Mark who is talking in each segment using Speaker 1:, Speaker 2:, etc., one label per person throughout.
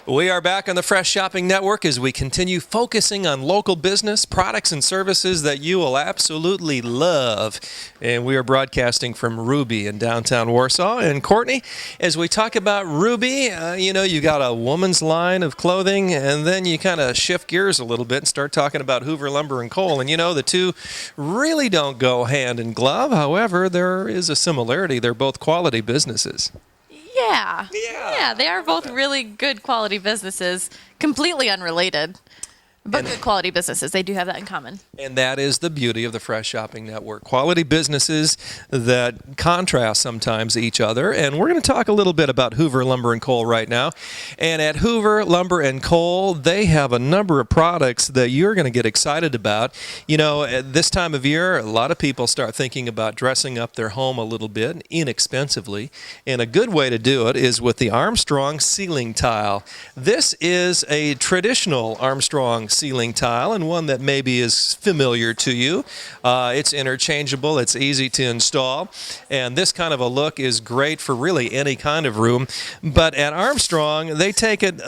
Speaker 1: We are back on the Fresh Shopping Network as we continue focusing on local business, products, and services that you will absolutely love. And we are broadcasting from Ruby in downtown Warsaw. And Courtney, as we talk about Ruby, you got a woman's line of clothing, and then you kind of shift gears a little bit and start talking about Hoover Lumber and Coal. And the two really don't go hand in glove. However, there is a similarity. They're both quality businesses.
Speaker 2: Yeah, they are both really good quality businesses, completely unrelated, but good quality businesses. They do have that in common.
Speaker 1: And that is the beauty of the Fresh Shopping Network. Quality businesses that contrast sometimes each other. And we're going to talk a little bit about Hoover Lumber and Coal right now. And at Hoover Lumber and Coal, they have a number of products that you're going to get excited about. At this time of year, a lot of people start thinking about dressing up their home a little bit inexpensively. And a good way to do it is with the Armstrong ceiling tile. This is a traditional Armstrong ceiling tile, and one that maybe is familiar to you. It's interchangeable, it's easy to install, and this kind of a look is great for really any kind of room. But at Armstrong, they take it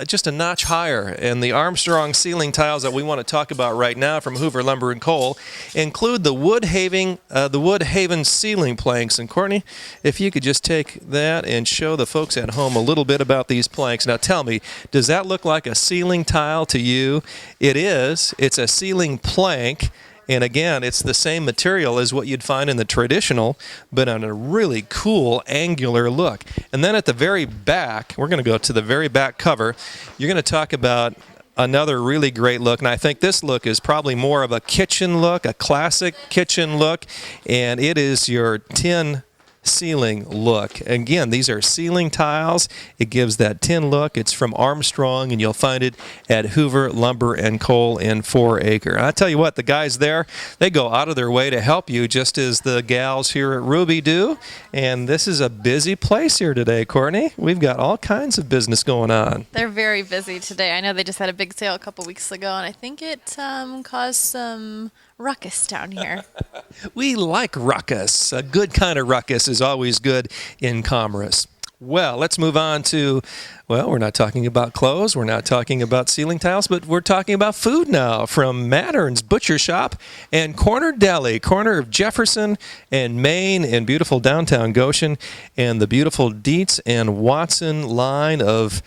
Speaker 1: just a notch higher, and the Armstrong ceiling tiles that we want to talk about right now from Hoover Lumber and Coal include the Wood Haven ceiling planks. And Courtney, if you could just take that and show the folks at home a little bit about these planks. Now tell me, does that look like a ceiling tile to you? It is. It's a ceiling plank. And again, it's the same material as what you'd find in the traditional, but on a really cool angular look. And then at the very back, we're going to go to the very back cover. You're going to talk about another really great look, and I think this look is probably more of a kitchen look, a classic kitchen look, and it is your tin ceiling look. Again, these are ceiling tiles. It gives that tin look. It's from Armstrong, and you'll find it at Hoover Lumber and Coal in 4 Acre. I tell you what, the guys there, they go out of their way to help you, just as the gals here at Ruby do. And this is a busy place here today, Courtney. We've got all kinds of business going on.
Speaker 2: They're very busy today. I know they just had a big sale a couple weeks ago, and I think it caused some ruckus down here.
Speaker 1: We like ruckus. A good kind of ruckus is always good in commerce. Well, let's move on to, we're not talking about clothes, we're not talking about ceiling tiles, but we're talking about food now from Mattern's Butcher Shop and Corner Deli, corner of Jefferson and Main in beautiful downtown Goshen, and the beautiful Dietz and Watson line of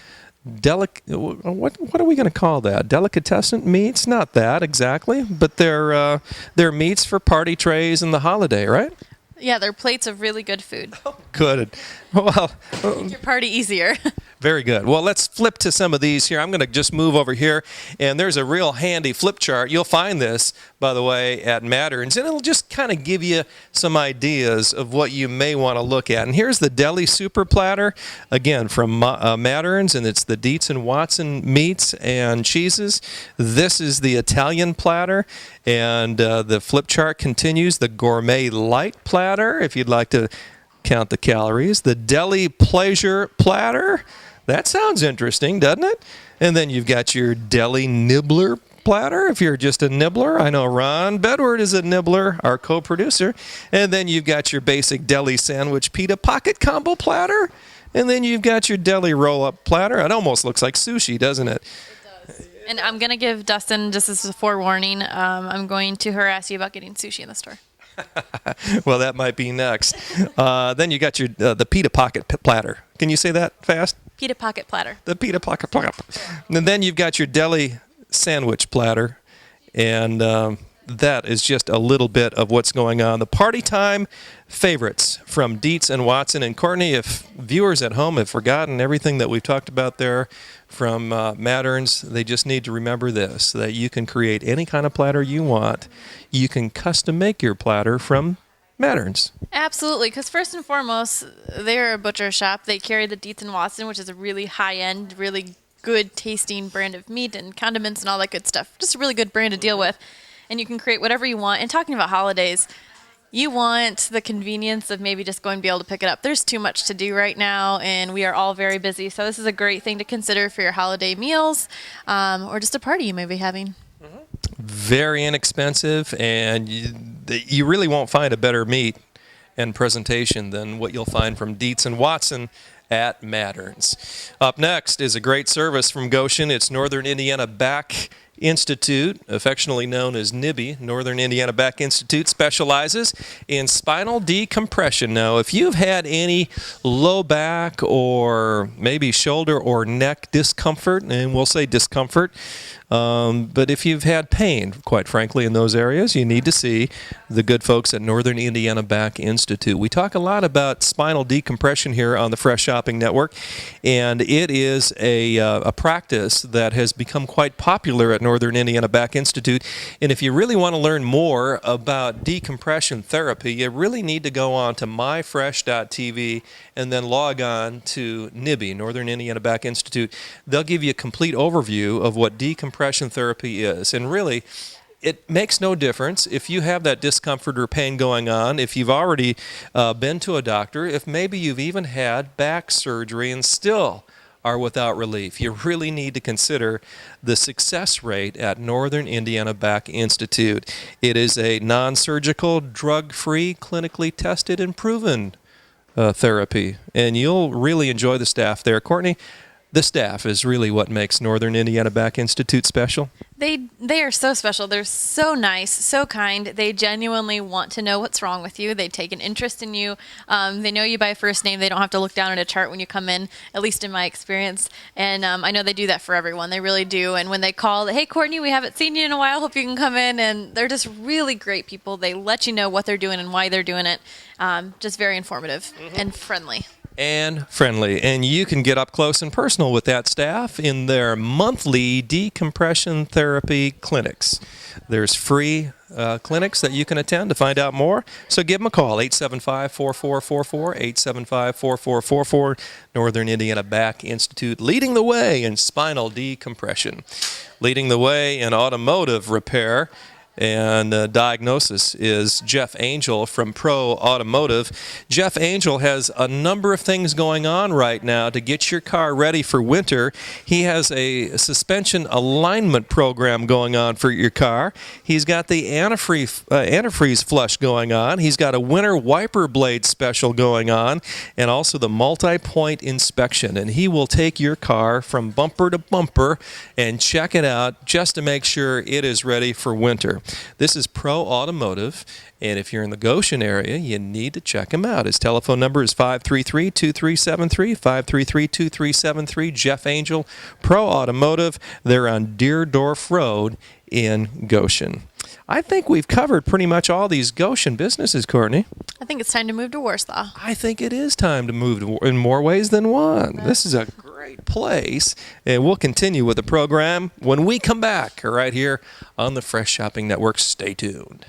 Speaker 1: what are we going to call that? Delicatessen meats? Not that exactly, but they're meats for party trays and the holiday, right?
Speaker 2: Yeah, they're plates of really good food.
Speaker 1: Oh, good. Well,
Speaker 2: make your party easier.
Speaker 1: Very good. Well, let's flip to some of these here. I'm going to just move over here, and there's a real handy flip chart. You'll find this, by the way, at Mattern's, and it'll just kind of give you some ideas of what you may want to look at. And here's the Deli Super Platter, again, from Mattern's, and it's the Dietz and Watson meats and cheeses. This is the Italian platter, and the flip chart continues. The Gourmet Light Platter, if you'd like to count the calories. The Deli Pleasure Platter. That sounds interesting, doesn't it? And then you've got your Deli Nibbler Platter, if you're just a nibbler. I know Ron Bedward is a nibbler, our co-producer. And then you've got your basic Deli Sandwich Pita Pocket Combo Platter. And then you've got your Deli Roll-Up Platter. It almost looks like sushi, doesn't it?
Speaker 2: It does. And I'm going to give Dustin, just as a forewarning, I'm going to harass you about getting sushi in the store.
Speaker 1: Well, that might be next. Then you got your the Pita Pocket Platter. Can you say that fast?
Speaker 2: Pita Pocket Platter.
Speaker 1: The Pita Pocket Platter. And then you've got your Deli Sandwich Platter. And that is just a little bit of what's going on. The party time favorites from Dietz and Watson. And Courtney, if viewers at home have forgotten everything that we've talked about there from Mattern's, they just need to remember this, that you can create any kind of platter you want. You can custom make your platter from Mattern's.
Speaker 2: Absolutely, because first and foremost, they're a butcher shop. They carry the Dietz and Watson, which is a really high-end, really good tasting brand of meat and condiments and all that good stuff. Just a really good brand to deal with. And you can create whatever you want. And talking about holidays, you want the convenience of maybe just going to be able to pick it up. There's too much to do right now, and we are all very busy. So this is a great thing to consider for your holiday meals or just a party you may be having.
Speaker 1: Very inexpensive, and you really won't find a better meat and presentation than what you'll find from Dietz and Watson at Matterns. Up next is a great service from Goshen. It's Northern Indiana Back Institute, affectionately known as NIBI. Northern Indiana Back Institute specializes in spinal decompression. Now, if you've had any low back or maybe shoulder or neck discomfort, and we'll say discomfort, but if you've had pain, quite frankly, in those areas, you need to see the good folks at Northern Indiana Back Institute. We talk a lot about spinal decompression here on the Fresh Shopping Network, and it is a practice that has become quite popular at Northern Indiana Back Institute. And if you really want to learn more about decompression therapy, you really need to go on to myfresh.tv and then log on to NIBI, Northern Indiana Back Institute. They'll give you a complete overview of what decompression therapy is. And really, it makes no difference if you have that discomfort or pain going on, if you've already been to a doctor, if maybe you've even had back surgery and still are without relief. You really need to consider the success rate at Northern Indiana Back Institute. It is a non-surgical, drug-free, clinically tested and proven therapy, and you'll really enjoy the staff there. Courtney, the staff is really what makes Northern Indiana Back Institute special.
Speaker 2: They are so special. They're so nice, so kind. They genuinely want to know what's wrong with you. They take an interest in you. They know you by first name. They don't have to look down at a chart when you come in, at least in my experience. And I know they do that for everyone. They really do. And when they call, hey, Courtney, we haven't seen you in a while. Hope you can come in. And they're just really great people. They let you know what they're doing and why they're doing it. Just very informative and friendly.
Speaker 1: And you can get up close and personal with that staff in their monthly decompression therapy clinics. There's free clinics that you can attend to find out more. So give them a call, 875-4444, 875-4444. Northern Indiana Back Institute, leading the way in spinal decompression, leading the way in automotive repair. And diagnosis is Jeff Angel from Pro Automotive. Jeff Angel has a number of things going on right now to get your car ready for winter. He has a suspension alignment program going on for your car. He's got the antifreeze flush going on. He's got a winter wiper blade special going on, and also the multi-point inspection. And he will take your car from bumper to bumper and check it out just to make sure it is ready for winter. This is Pro Automotive, and if you're in the Goshen area, you need to check him out. His telephone number is 533-2373, 533-2373. Jeff Angel, Pro Automotive. They're on Deerdorf Road in Goshen. I think we've covered pretty much all these Goshen businesses, Courtney.
Speaker 2: I think it's time to move to Warsaw.
Speaker 1: I think it is time to move in more ways than one. This is a great place, and we'll continue with the program when we come back right here on the Fresh Shopping Network. Stay tuned.